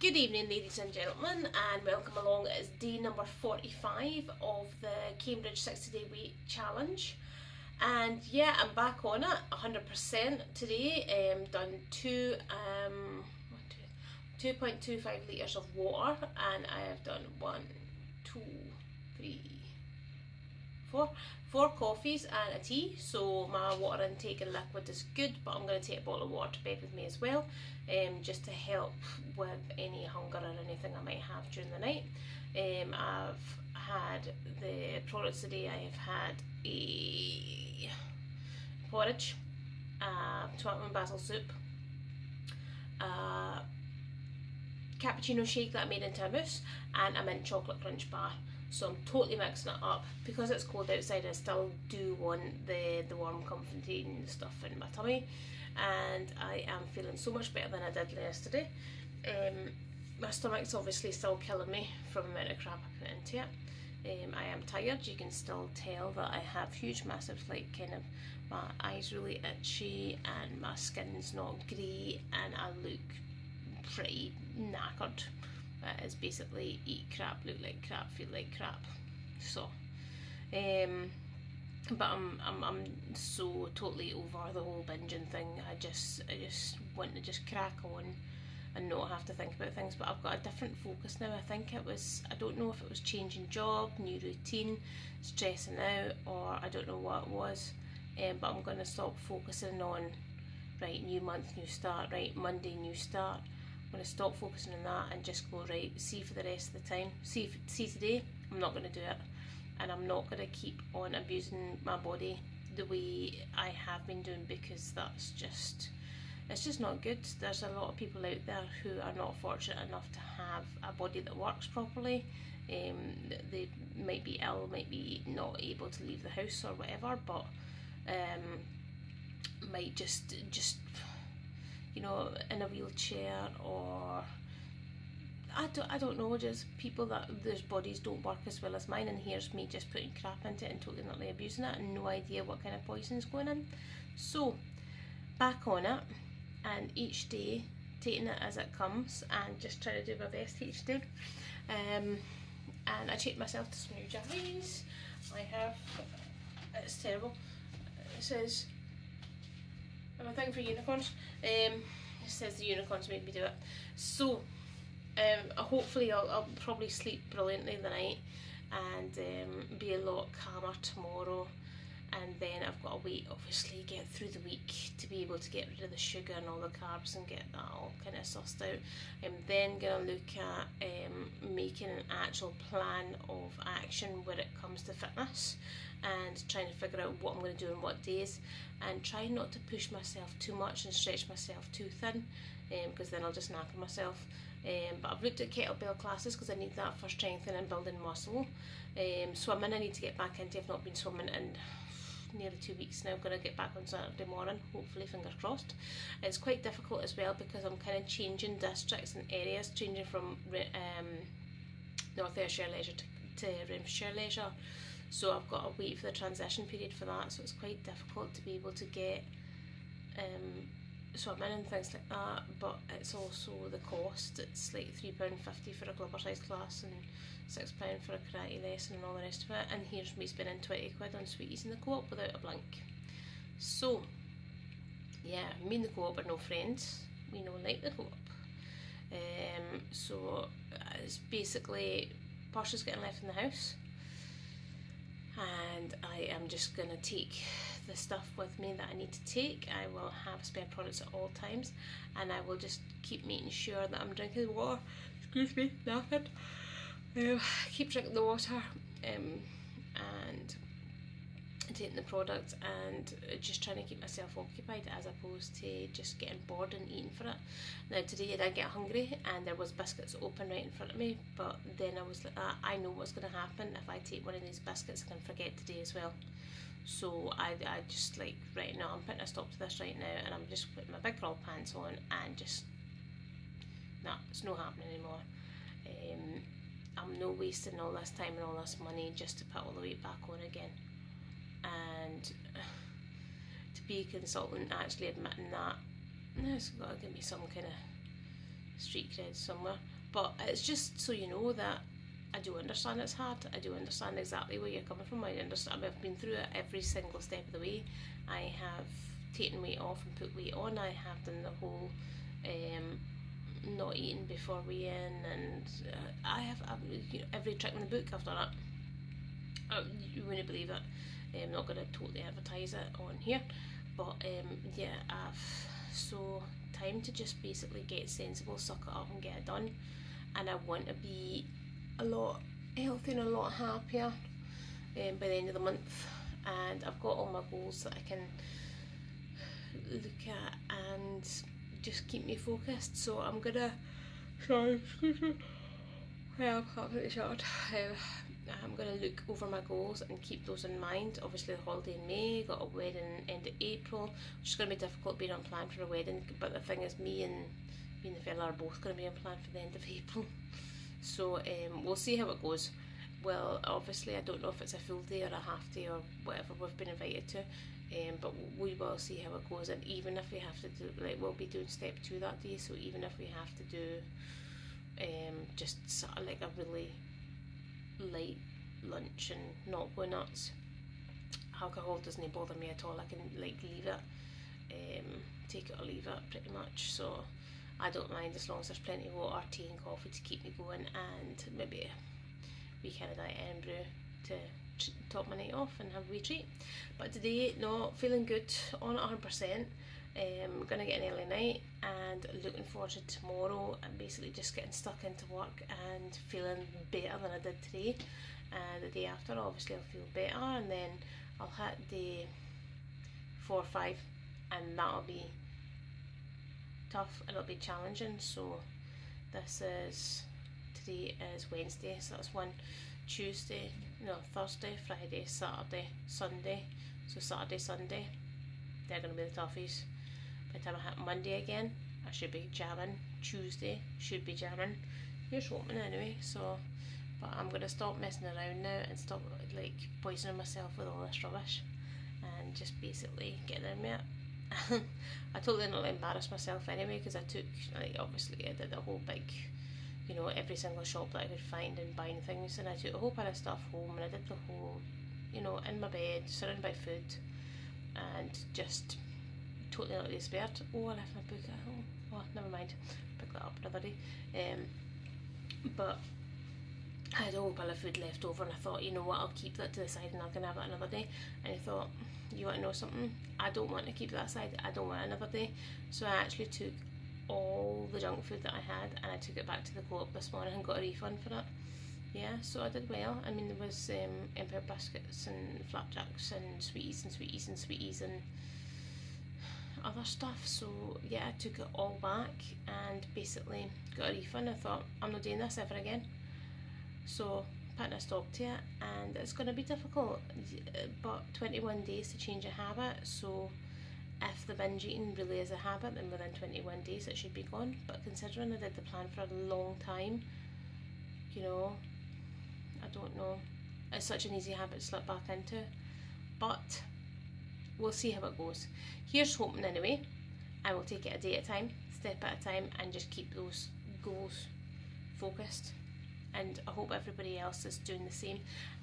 Good evening, ladies and gentlemen, and welcome along. It is day number 45 of the Cambridge 60 Day Weight Challenge. And yeah, I'm back on it 100% today. Done 2.25 litres of water, and I have done four coffees and a tea. So my water intake and liquid is good, but I'm going to take a bottle of water to bed with me as well, just to help with any hunger or anything I might have during the night. I've had the products today. I have had a porridge, tomato and basil soup, cappuccino shake that I made into a mousse, and a mint chocolate crunch bar. So I'm totally mixing it up. Because it's cold outside, I still do want the warm comforting stuff in my tummy, and I am feeling so much better than I did yesterday. My stomach's obviously still killing me from the amount of crap I put into it. I am tired. You can still tell that I have huge massive, like, kind of, my eyes really itchy and my skin's not great and I look pretty knackered. It's basically eat crap, look like crap, feel like crap. So, but I'm so totally over the whole binging thing. I just want to just crack on and not have to think about things. But I've got a different focus now. I don't know if it was changing job, new routine, stressing out, or I don't know what it was. But I'm going to stop focusing on, right, new month, new start, right, Monday, new start. I'm going to stop focusing on that and just go, right, see for the rest of the time. See today, I'm not going to do it. And I'm not going to keep on abusing my body the way I have been doing, because it's just not good. There's a lot of people out there who are not fortunate enough to have a body that works properly. They might be ill, might be not able to leave the house or whatever, but might just you know, in a wheelchair, or I don't know, just people that their bodies don't work as well as mine, and here's me just putting crap into it and totally not abusing it and no idea what kind of poison's going in. So back on it, and each day taking it as it comes and just trying to do my best each day. And I treat myself to some new jellies. It's terrible. It says, I'm a thing for unicorns. It says the unicorns made me do it. So hopefully I'll probably sleep brilliantly the night and be a lot calmer tomorrow. And then I've got to wait, obviously, get through the week to be able to get rid of the sugar and all the carbs and get that all kind of sussed out. I'm then going to look at making an actual plan of action when it comes to fitness, and trying to figure out what I'm going to do on what days, and try not to push myself too much and stretch myself too thin, because then I'll just knacker myself. But I've looked at kettlebell classes because I need that for strengthening and building muscle. Swimming I need to get back into. I've not been swimming in nearly 2 weeks now. I'm going to get back on Saturday morning, hopefully, fingers crossed. It's quite difficult as well because I'm kind of changing districts and areas, changing from North Ayrshire Leisure to Renfrewshire Leisure. So I've got to wait for the transition period for that, so it's quite difficult to be able to get swimming and things like that. But it's also the cost. It's like £3.50 for a clubber size class and £6 for a karate lesson and all the rest of it. And here's me spending 20 quid on sweeties in the Co-op without a blink. So yeah, me and the Co-op are no friends. We don't like the Co-op. So it's basically Portia's getting left in the house, and I am just going to take the stuff with me that I need to take. I will have spare products at all times, and I will just keep making sure that I'm drinking water. Excuse me, knackered. Keep drinking the water and taking the products, and just trying to keep myself occupied as opposed to just getting bored and eating for it. Now today I did get hungry and there was biscuits open right in front of me, but then I was like, I know what's going to happen if I take one of these biscuits. I can forget today as well. So I just like, right now I'm putting a stop to this right now, and I'm just putting my big girl pants on and just, nah, it's not happening anymore. I'm no wasting all this time and all this money just to put all the weight back on again. And to be a consultant actually admitting that, it's got to give me some kind of street cred somewhere. But it's just so you know that I do understand it's hard. I do understand exactly where you're coming from. I understand. I mean, I've been through it every single step of the way. I have taken weight off and put weight on. I have done the whole not eating before weigh-in, and you know, every trick in the book I've done it. You wouldn't believe it. I'm not going to totally advertise it on here, but yeah, so time to just basically get sensible, suck it up and get it done. And I want to be a lot healthier and a lot happier by the end of the month, and I've got all my goals that I can look at and just keep me focused. So I'm gonna, sorry, excuse me, I'm absolutely shattered. I'm gonna look over my goals and keep those in mind. Obviously the holiday in May, got a wedding end of April, which is gonna be difficult being unplanned for a wedding, but the thing is me and the fella are both gonna be unplanned for the end of April. So we'll see how it goes. Well, obviously I don't know if it's a full day or a half day or whatever we've been invited to, but we will see how it goes. And even if we have to do, like, we'll be doing step 2 that day, so even if we have to do just sort of like a really light lunch and not go nuts, alcohol doesn't bother me at all. I can like leave it, take it or leave it pretty much, so I don't mind as long as there's plenty of water, tea and coffee to keep me going, and maybe a wee kind of diet and brew to top my night off and have a wee treat. But today, not feeling good on 100%. Gonna get an early night and looking forward to tomorrow, and basically just getting stuck into work and feeling better than I did today. And the day after, obviously I'll feel better, and then I'll hit day 4 or 5, and that'll be tough, it'll be challenging. So today is Wednesday, so that's one, Thursday, Friday, Saturday, Sunday. So Saturday, Sunday, they're going to be the toughies. By the time I hit Monday again, I should be jamming. Tuesday should be jamming. Here's hoping anyway. So, but I'm going to stop messing around now and stop like poisoning myself with all this rubbish, and just basically get in with it. I totally not embarrass myself anyway, because I took, like, obviously I did a whole big, you know, every single shop that I could find and buying things, and I took a whole pile of stuff home, and I did the whole, you know, in my bed, surrounded by food, and just totally not despaired. Oh, I left my book at home. Oh, never mind, pick that up another day. But I had a whole pile of food left over, and I thought, you know what, I'll keep that to the side and I can have it another day. And I thought, you want to know something? I don't want to keep that aside, I don't want another day. So I actually took all the junk food that I had and I took it back to the Co-op this morning and got a refund for it. Yeah, so I did well. I mean, there was Empire biscuits and flapjacks and sweeties and sweeties and sweeties and other stuff. So yeah, I took it all back and basically got a refund. I thought, I'm not doing this ever again. So putting a stop to it, and it's going to be difficult, but 21 days to change a habit. So if the binge eating really is a habit, then within 21 days it should be gone. But considering I did the plan for a long time, you know, I don't know, it's such an easy habit to slip back into, but we'll see how it goes. Here's hoping anyway. I will take it a day at a time, step at a time, and just keep those goals focused. And I hope everybody else is doing the same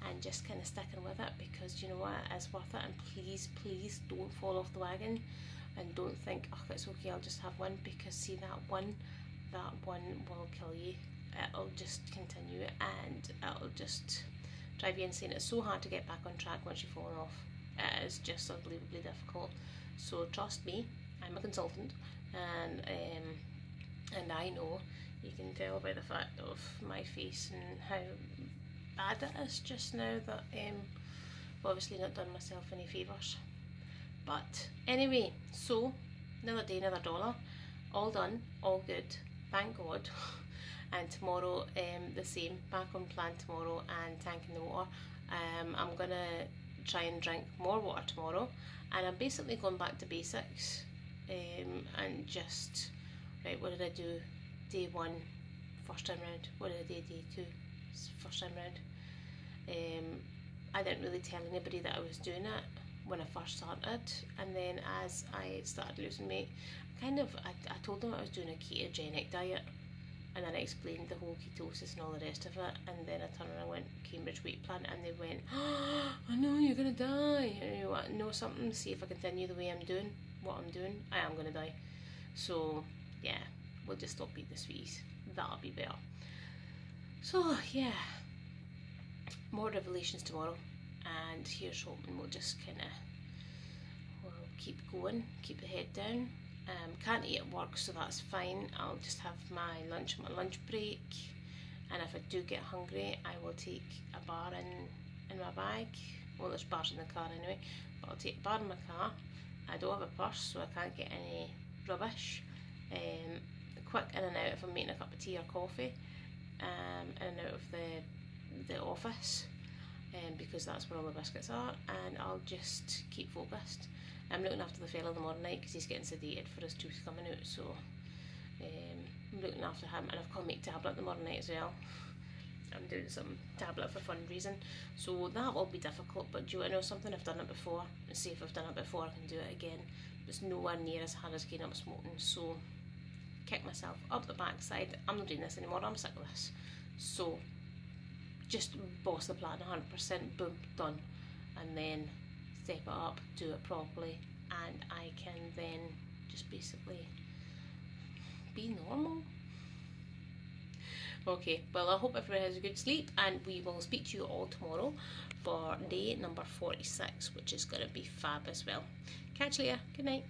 and just kind of sticking with it, because you know what, it's worth it. And please, please don't fall off the wagon and don't think, oh, it's okay, I'll just have one, because see, that one will kill you. It'll just continue and it'll just drive you insane. It's so hard to get back on track once you've fallen off. It is just unbelievably difficult. So trust me, I'm a consultant, and I know. You can tell by the fact of my face and how bad it is just now that I've obviously not done myself any favours. But anyway, so another day, another dollar, all done, all good, thank God. And tomorrow the same, back on plan tomorrow and tanking the water. I'm gonna try and drink more water tomorrow, and I'm basically going back to basics, and just, right, what did I do day 1 first time round, what did I do day 2 first time round. I didn't really tell anybody that I was doing it when I first started, and then as I started losing weight, I told them I was doing a ketogenic diet, and then I explained the whole ketosis and all the rest of it, and then I turned around and went Cambridge Weight Plan, and they went, oh, I know you're gonna die. And you know something, see if I continue the way I'm doing what I'm doing, I am gonna die. So yeah, we'll just stop eating the sweeties, that'll be better. So yeah, more revelations tomorrow, and here's hoping we'll just we'll keep going, keep the head down. Can't eat at work, so that's fine. I'll just have my lunch at my lunch break, and if I do get hungry, I will take a bar in my bag. Well, there's bars in the car anyway, but I'll take a bar in my car. I don't have a purse, so I can't get any rubbish. Quick in and out if I'm making a cup of tea or coffee, in and out of the office, because that's where all the biscuits are, and I'll just keep focused. I'm looking after the fella in the morning night because he's getting sedated for his tooth coming out, so I'm looking after him, and I've got to make tablet in the morning night as well. I'm doing some tablet for fundraising, so that will be difficult, but do you want to know something? I've done it before, and see if I've done it before I can do it again. It's nowhere near as hard as getting up smoking, so kick myself up the backside. I'm not doing this anymore, I'm sick of this. So just boss the plan 100%, boom, done, and then step it up, do it properly, and I can then just basically be normal. Okay, well, I hope everyone has a good sleep, and we will speak to you all tomorrow for day number 46, which is going to be fab as well. Catch you later. Good night.